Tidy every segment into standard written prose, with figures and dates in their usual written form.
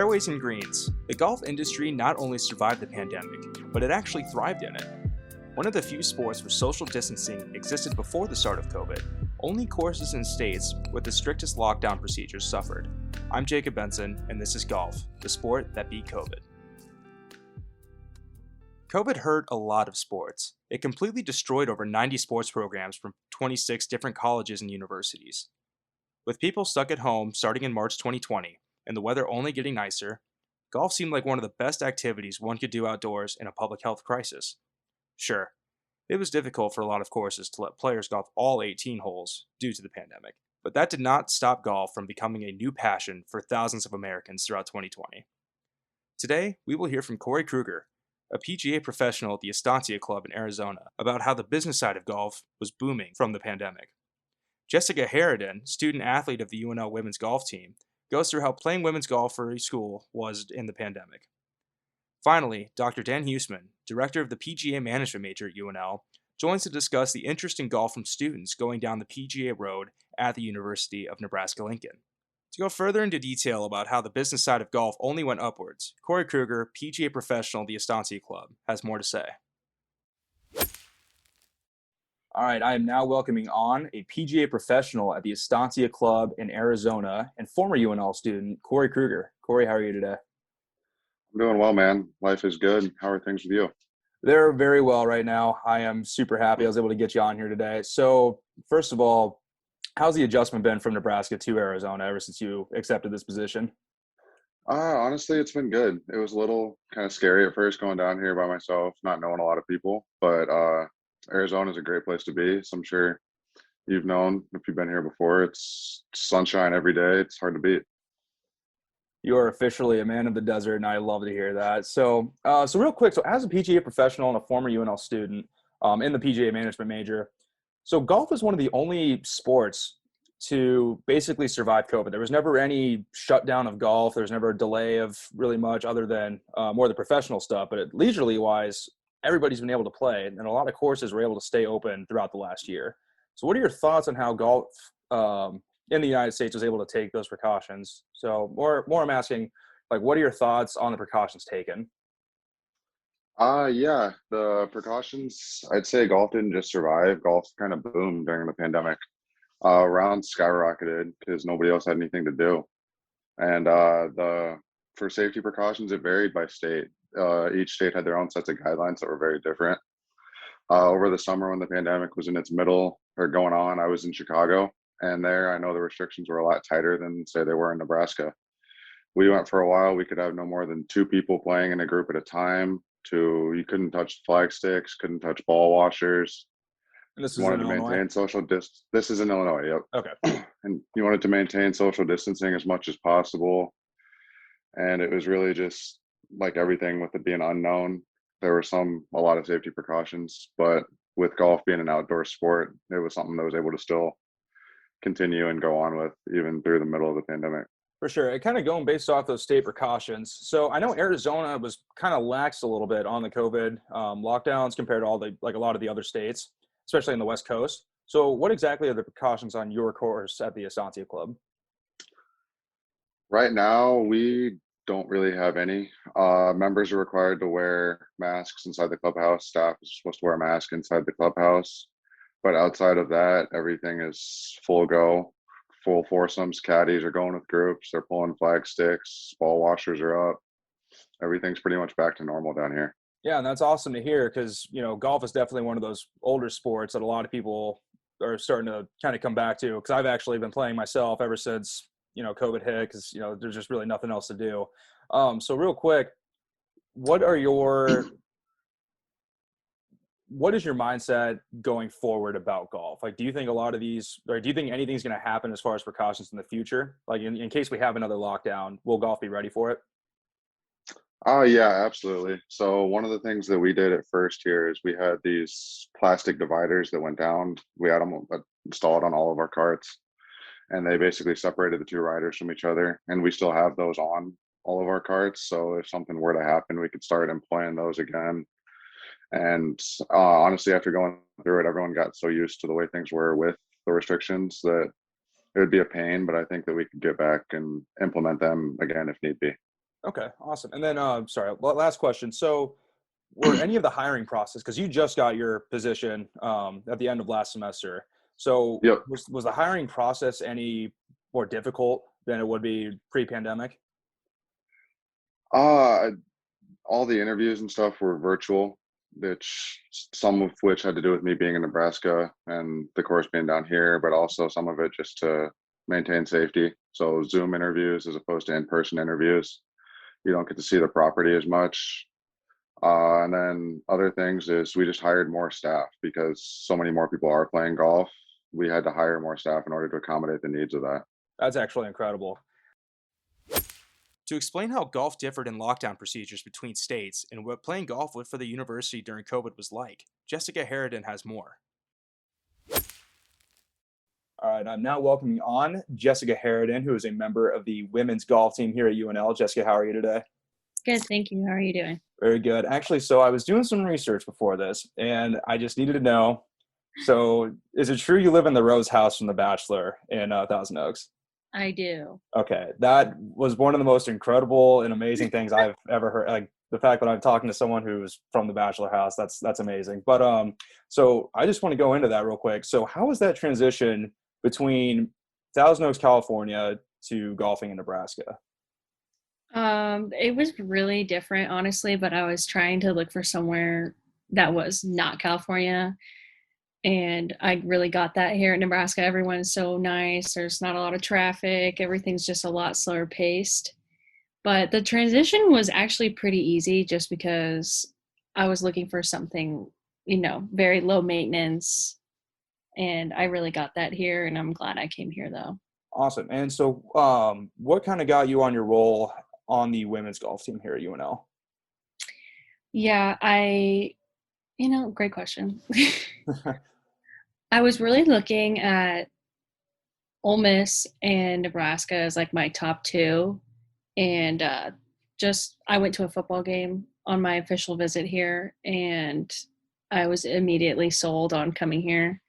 Fairways and greens. The golf industry not only survived the pandemic, but it actually thrived in it. One of the few sports where social distancing existed before the start of COVID, only courses in states with the strictest lockdown procedures suffered. I'm Jacob Benson, and this is golf, the sport that beat COVID. COVID hurt a lot of sports. It completely destroyed over 90 sports programs from 26 different colleges and universities. With people stuck at home starting in March 2020, and the weather only getting nicer, golf seemed like one of the best activities one could do outdoors in a public health crisis. Sure, it was difficult for a lot of courses to let players golf all 18 holes due to the pandemic, but that did not stop golf from becoming a new passion for thousands of Americans throughout 2020. Today, we will hear from Corey Kruger, a PGA professional at the Estancia Club in Arizona, about how the business side of golf was booming from the pandemic. Jessica Haraden, student athlete of the UNL women's golf team, goes through how playing women's golf for a school was in the pandemic. Finally, Dr. Dann Husmann, director of the PGA Management major at UNL, joins to discuss the interest in golf from students going down the PGA road at the University of Nebraska-Lincoln. To go further into detail about how the business side of golf only went upwards, Corey Kruger, PGA professional at the Estancia Club, has more to say. All right, I am now welcoming on a PGA professional at the Estancia Club in Arizona and former UNL student, Corey Kruger. Corey, how are you today? I'm doing well, man. Life is good. How are things with you? They're very well right now. I am super happy I was able to get you on here today. So, first of all, how's the adjustment been from Nebraska to Arizona ever since you accepted this position? Honestly, it's been good. It was a little kind of scary at first going down here by myself, not knowing a lot of people, but Arizona is a great place to be. So I'm sure you've known if you've been here before. It's sunshine every day. It's hard to beat. You are officially a man of the desert, and I love to hear that. So real quick, so as a PGA professional and a former UNL student in the PGA Management major, so golf is one of the only sports to basically survive COVID. There was never any shutdown of golf. There was never a delay of really much other than more the professional stuff. But leisurely wise, everybody's been able to play, and a lot of courses were able to stay open throughout the last year. So what are your thoughts on how golf in the United States was able to take those precautions? So more I'm asking, like, what are your thoughts on the precautions taken? Yeah, the precautions, I'd say golf didn't just survive. Golf kind of boomed during the pandemic. Rounds skyrocketed because nobody else had anything to do. And for safety precautions, it varied by state. Each state had their own sets of guidelines that were very different. Over the summer when the pandemic was in its middle or going on, I was in Chicago, and there I know the restrictions were a lot tighter than, say, they were in Nebraska. We went for a while, we could have no more than two people playing in a group at a time. You couldn't touch flag sticks, couldn't touch ball washers. And this is Wanted in to Illinois? maintain social distance. This is in Illinois, yep. Okay. And you wanted to maintain social distancing as much as possible. And it was really just like everything with it being unknown. There were a lot of safety precautions, but with golf being an outdoor sport, it was something that was able to still continue and go on with even through the middle of the pandemic. For sure. And kind of going based off those state precautions. So I know Arizona was kind of lax a little bit on the COVID lockdowns compared to a lot of the other states, especially in the West Coast. So what exactly are the precautions on your course at the Estancia Club? Right now, we don't really have any. Members are required to wear masks inside the clubhouse. Staff is supposed to wear a mask inside the clubhouse. But outside of that, everything is full go, full foursomes. Caddies are going with groups. They're pulling flag sticks. Ball washers are up. Everything's pretty much back to normal down here. Yeah, and that's awesome to hear because, golf is definitely one of those older sports that a lot of people are starting to kind of come back to, because I've actually been playing myself ever since, COVID hit, because, there's just really nothing else to do. So real quick, what is your mindset going forward about golf? Like, do you think do you think anything's going to happen as far as precautions in the future? Like, in case we have another lockdown, will golf be ready for it? Oh, yeah, absolutely. So one of the things that we did at first here is we had these plastic dividers that went down. We had them installed on all of our carts, and they basically separated the two riders from each other. And we still have those on all of our carts. So if something were to happen, we could start employing those again. And honestly, after going through it, everyone got so used to the way things were with the restrictions that it would be a pain, but I think that we could get back and implement them again if need be. Okay, awesome. And then, sorry, last question. So, were any of the hiring process, because you just got your position at the end of last semester, so Yep. was the hiring process any more difficult than it would be pre-pandemic? Uh, all the interviews and stuff were virtual, which some of which had to do with me being in Nebraska and the course being down here, but also some of it just to maintain safety. So Zoom interviews as opposed to in-person interviews. You don't get to see the property as much. And then other things is we just hired more staff because so many more people are playing golf. We had to hire more staff in order to accommodate the needs of that. That's actually incredible. To explain how golf differed in lockdown procedures between states and what playing golf for the university during COVID was like, Jessica Haraden has more. All right, I'm now welcoming on Jessica Haraden, who is a member of the women's golf team here at UNL. Jessica, how are you today? Good, thank you. How are you doing? Very good. Actually, so I was doing some research before this, and I just needed to know. So, is it true you live in the Rose House from The Bachelor in Thousand Oaks? I do. Okay, that was one of the most incredible and amazing things I've ever heard. Like the fact that I'm talking to someone who's from the Bachelor House, that's amazing. But so I just want to go into that real quick. So, how was that transition between Thousand Oaks, California, to golfing in Nebraska? It was really different, honestly, but I was trying to look for somewhere that was not California. And I really got that here in Nebraska. Everyone's so nice. There's not a lot of traffic. Everything's just a lot slower paced. But the transition was actually pretty easy just because I was looking for something, very low maintenance. And I really got that here. And I'm glad I came here, though. Awesome. And so, what kind of got you on your role on the women's golf team here at UNL? Yeah, great question. I was really looking at Ole Miss and Nebraska as like my top two. And I went to a football game on my official visit here, and I was immediately sold on coming here.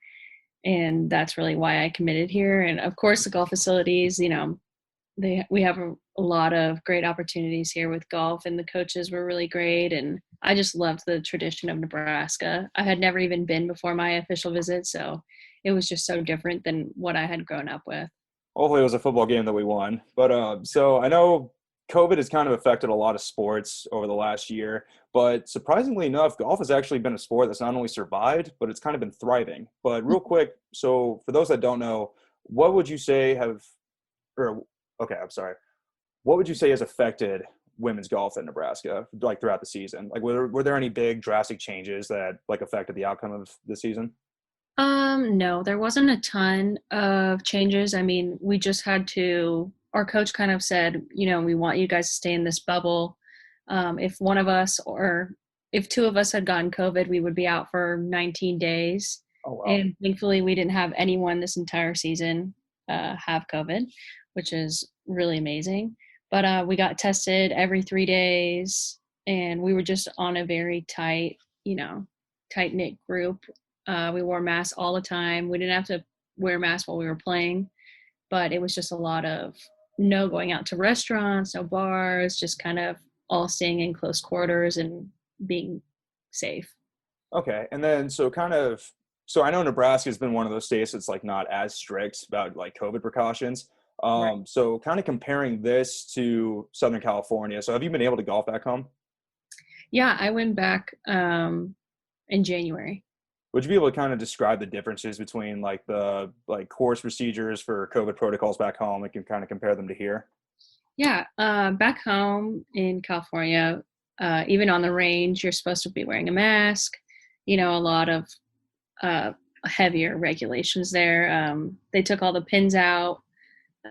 And that's really why I committed here. And of course, the golf facilities, we have a lot of great opportunities here with golf, and the coaches were really great. And I just loved the tradition of Nebraska. I had never even been before my official visit, so it was just so different than what I had grown up with. Hopefully, it was a football game that we won. But so I know COVID has kind of affected a lot of sports over the last year, but surprisingly enough, golf has actually been a sport that's not only survived, but it's kind of been thriving. But real quick, so for those that don't know, what would you say what would you say has affected women's golf in Nebraska, like throughout the season? Like, were there any big drastic changes that like affected the outcome of the season? No, there wasn't a ton of changes. I mean, we just had to, our coach kind of said, we want you guys to stay in this bubble. If one of us or if two of us had gotten COVID, we would be out for 19 days. Oh wow. And thankfully, we didn't have anyone this entire season have COVID, which is really amazing. But we got tested every 3 days, and we were just on a very tight-knit group. We wore masks all the time. We didn't have to wear masks while we were playing, but it was just a lot of no going out to restaurants, no bars, just kind of all staying in close quarters and being safe. Okay. And then so I know Nebraska has been one of those states that's like not as strict about like COVID precautions. Right. So kind of comparing this to Southern California. So have you been able to golf back home? Yeah, I went back in January. Would you be able to kind of describe the differences between like the like course procedures for COVID protocols back home and can kind of compare them to here? Yeah, back home in California, even on the range, you're supposed to be wearing a mask. A lot of heavier regulations there. They took all the pins out.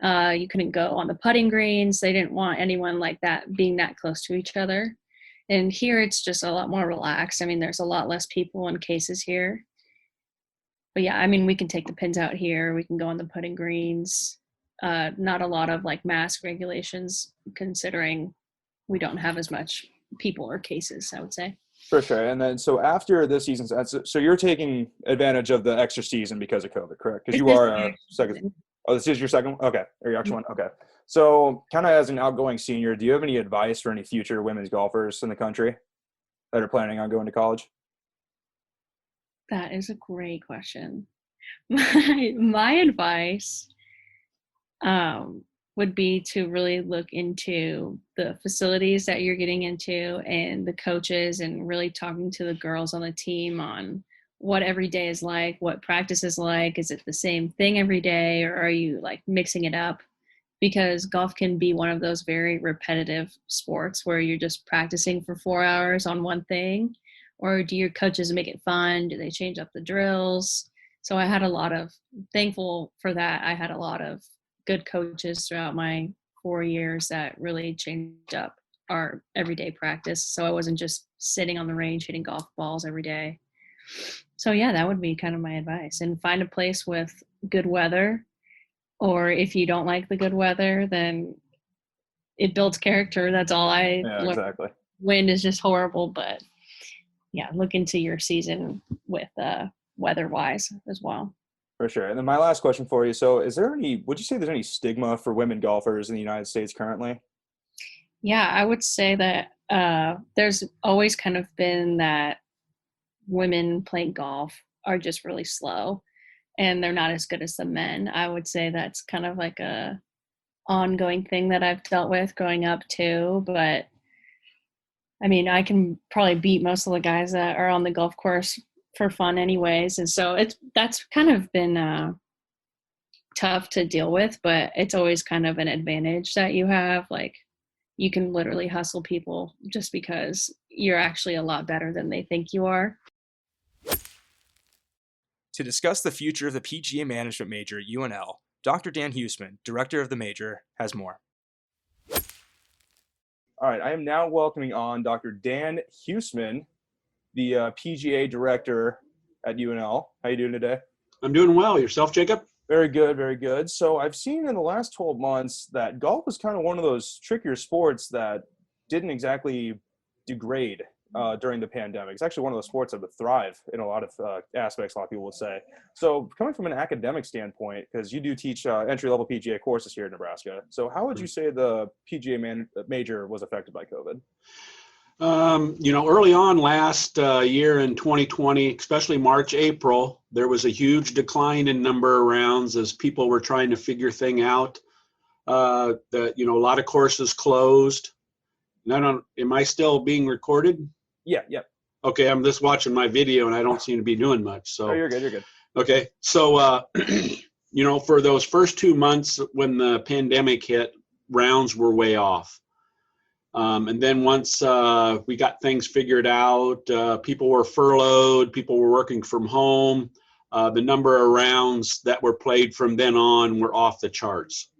You couldn't go on the putting greens. They didn't want anyone like that being that close to each other. And here it's just a lot more relaxed. I mean, there's a lot less people and cases here. But yeah, I mean, we can take the pins out here. We can go on the putting greens. Not a lot of like mask regulations considering we don't have as much people or cases, I would say. For sure. And then so after this season, so you're taking advantage of the extra season because of COVID, correct? Because you are second. Oh, this is your second one? Okay. Or your actual one? Okay. So kind of as an outgoing senior, do you have any advice for any future women's golfers in the country that are planning on going to college? That is a great question. My advice would be to really look into the facilities that you're getting into and the coaches, and really talking to the girls on the team on what every day is like, what practice is like. Is it the same thing every day, or are you like mixing it up? Because golf can be one of those very repetitive sports where you're just practicing for 4 hours on one thing. Or do your coaches make it fun? Do they change up the drills? So I had a lot of, thankful for that, I had a lot of good coaches throughout my 4 years that really changed up our everyday practice. So I wasn't just sitting on the range hitting golf balls every day. So yeah, that would be kind of my advice. And find a place with good weather, or if you don't like the good weather, then it builds character. That's all I Yeah, learned. exactly. Wind is just horrible, but yeah, look into your season with weather wise as well. For sure. And then my last question for you. So would you say there's any stigma for women golfers in the United States currently? Yeah, I would say that there's always kind of been that women playing golf are just really slow and they're not as good as the men. I would say that's kind of like a ongoing thing that I've dealt with growing up too. But I mean, I can probably beat most of the guys that are on the golf course for fun anyways. And so that's kind of been tough to deal with, but it's always kind of an advantage that you have. Like, you can literally hustle people just because you're actually a lot better than they think you are. To discuss the future of the PGA Management major at UNL, Dr. Dann Husmann, director of the major, has more. All right, I am now welcoming on Dr. Dann Husmann, the PGA director at UNL. How you doing today? I'm doing well. Yourself, Jacob? Very good, very good. So I've seen in the last 12 months that golf was kind of one of those trickier sports that didn't exactly degrade during the pandemic. It's actually one of those sports that would thrive in a lot of aspects, a lot of people would say. So coming from an academic standpoint, because you do teach entry-level PGA courses here in Nebraska, so how would you say the PGA major was affected by COVID? Early on last year in 2020, especially March, April, there was a huge decline in number of rounds as people were trying to figure things out. A lot of courses closed. Am I still being recorded? Yeah. Okay, I'm just watching my video and I don't seem to be doing much. So Oh, you're good. Okay, so for those first 2 months when the pandemic hit, rounds were way off. And then once we got things figured out, people were furloughed, people were working from home, the number of rounds that were played from then on were off the charts.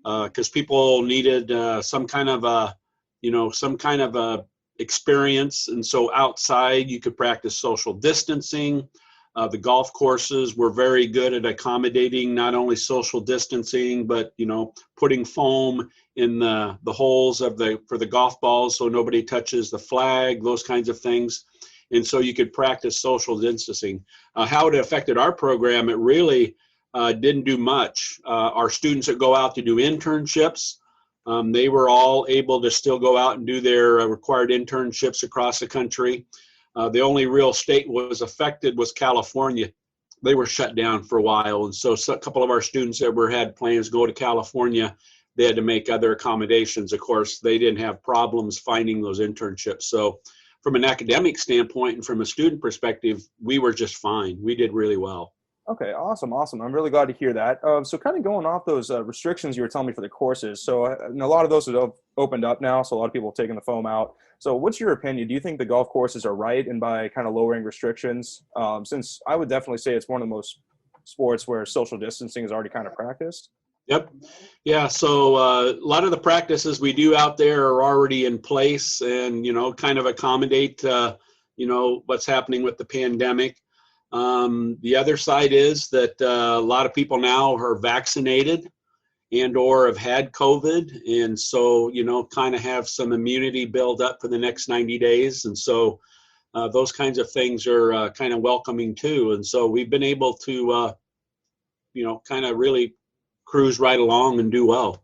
Because people needed some kind of a experience. And so outside you could practice social distancing. The golf courses were very good at accommodating not only social distancing, but putting foam in the holes for the golf balls so nobody touches the flag, those kinds of things. And so you could practice social distancing. How it affected our program, it really didn't do much. Our students that go out to do internships, they were all able to still go out and do their required internships across the country. The only real state was affected was California. They were shut down for a while. And so a couple of our students that had plans to go to California, they had to make other accommodations. Of course, they didn't have problems finding those internships. So from an academic standpoint and from a student perspective, we were just fine. We did really well. Okay, awesome. I'm really glad to hear that. So kind of going off those restrictions you were telling me for the courses, so and a lot of those have opened up now, so a lot of people have taken the foam out. So what's your opinion? Do you think the golf courses are right in by kind of lowering restrictions? Since I would definitely say it's one of the most sports where social distancing is already kind of practiced. Yep. Yeah. So a lot of the practices we do out there are already in place and, kind of accommodate, what's happening with the pandemic. The other side is that a lot of people now are vaccinated and or have had COVID. And so, kind of have some immunity build up for the next 90 days. And so those kinds of things are kind of welcoming too. And so we've been able to, kind of really cruise right along and do well.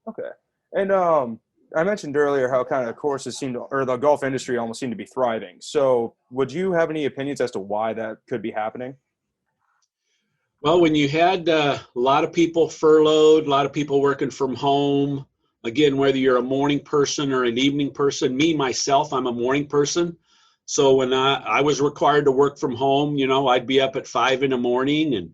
Okay. And I mentioned earlier how kind of courses seem to, or the golf industry almost seem to be thriving. So would you have any opinions as to why that could be happening? Well, when you had a lot of people furloughed, a lot of people working from home, again, whether you're a morning person or an evening person, me, myself, I'm a morning person. So when I was required to work from home, I'd be up at 5 in the morning and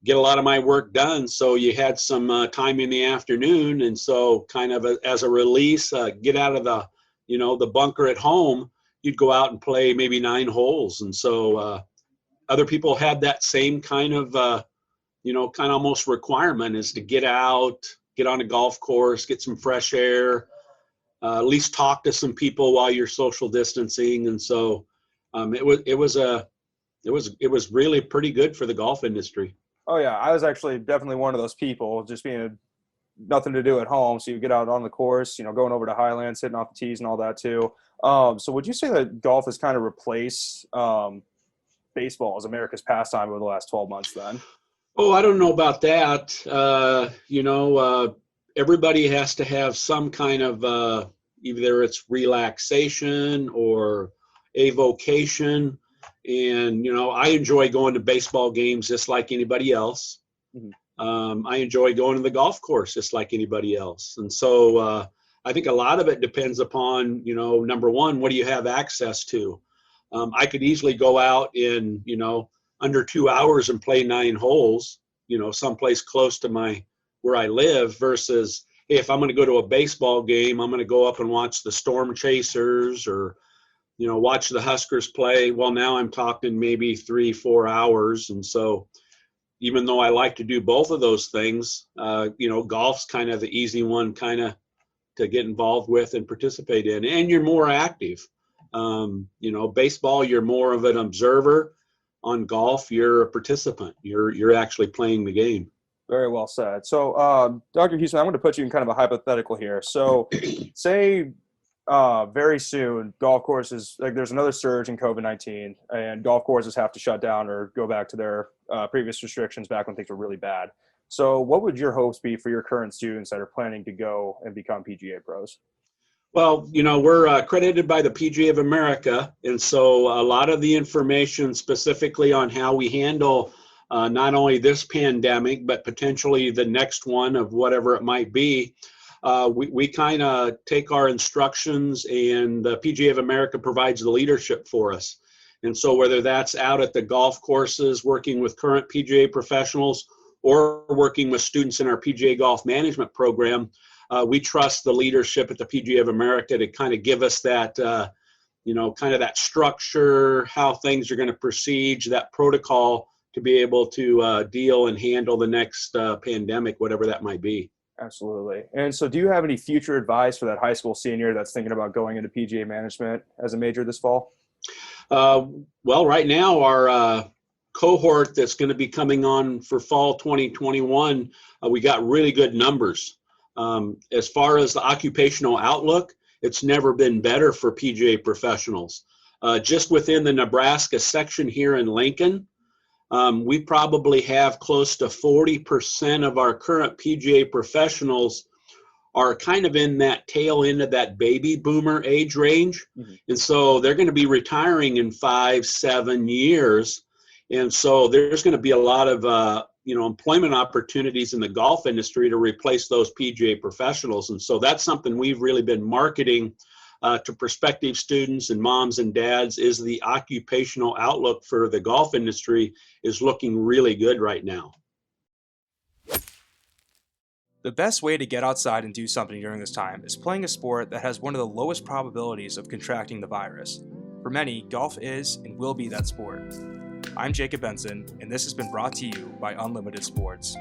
get a lot of my work done. So you had some time in the afternoon. And so kind of as a release, get out of the bunker at home, you'd go out and play maybe 9 holes. And so other people had that same kind of, kind of almost requirement is to get out, get on a golf course, get some fresh air, at least talk to some people while you're social distancing. And so it was really pretty good for the golf industry. Oh yeah, I was actually definitely one of those people, just being nothing to do at home. So you get out on the course, going over to Highlands, hitting off the tees and all that too. So would you say that golf has kind of replaced baseball as America's pastime over the last 12 months then? Oh, I don't know about that. Everybody has to have some kind of either it's relaxation or a vocation. And, I enjoy going to baseball games just like anybody else. Mm-hmm. I enjoy going to the golf course just like anybody else. And so I think a lot of it depends upon, number one, what do you have access to? I could easily go out in, under 2 hours and play 9 holes, someplace close to where I live versus, hey, if I'm going to go to a baseball game, I'm going to go up and watch the Storm Chasers or, watch the Huskers play. Well, now I'm talking maybe 3-4 hours. And so even though I like to do both of those things, golf's kind of the easy one kind of to get involved with and participate in, and you're more active. Baseball, you're more of an observer. On golf, you're a participant. You're actually playing the game. Very well said. So, Dr. Husmann, I'm going to put you in kind of a hypothetical here. So, say very soon, golf courses, like there's another surge in COVID-19, and golf courses have to shut down or go back to their previous restrictions back when things were really bad. So, what would your hopes be for your current students that are planning to go and become PGA pros? Well, we're accredited by the PGA of America, and so a lot of the information specifically on how we handle not only this pandemic, but potentially the next one of whatever it might be, we kind of take our instructions, and the PGA of America provides the leadership for us. And so whether that's out at the golf courses, working with current PGA professionals, or working with students in our PGA Golf Management program, we trust the leadership at the PGA of America to kind of give us that, kind of that structure, how things are going to proceed, that protocol to be able to deal and handle the next pandemic, whatever that might be. Absolutely. And so do you have any future advice for that high school senior that's thinking about going into PGA management as a major this fall? Well, right now, our cohort that's going to be coming on for fall 2021, we got really good numbers. As far as the occupational outlook, it's never been better for PGA professionals. Just within the Nebraska section here in Lincoln, we probably have close to 40% of our current PGA professionals are kind of in that tail end of that baby boomer age range. Mm-hmm. And so they're going to be retiring in 5-7 years. And so there's going to be a lot of, employment opportunities in the golf industry to replace those PGA professionals. And so that's something we've really been marketing to prospective students and moms and dads, is the occupational outlook for the golf industry is looking really good right now. The best way to get outside and do something during this time is playing a sport that has one of the lowest probabilities of contracting the virus. For many, golf is and will be that sport. I'm Jacob Benson, and this has been brought to you by Unlimited Sports.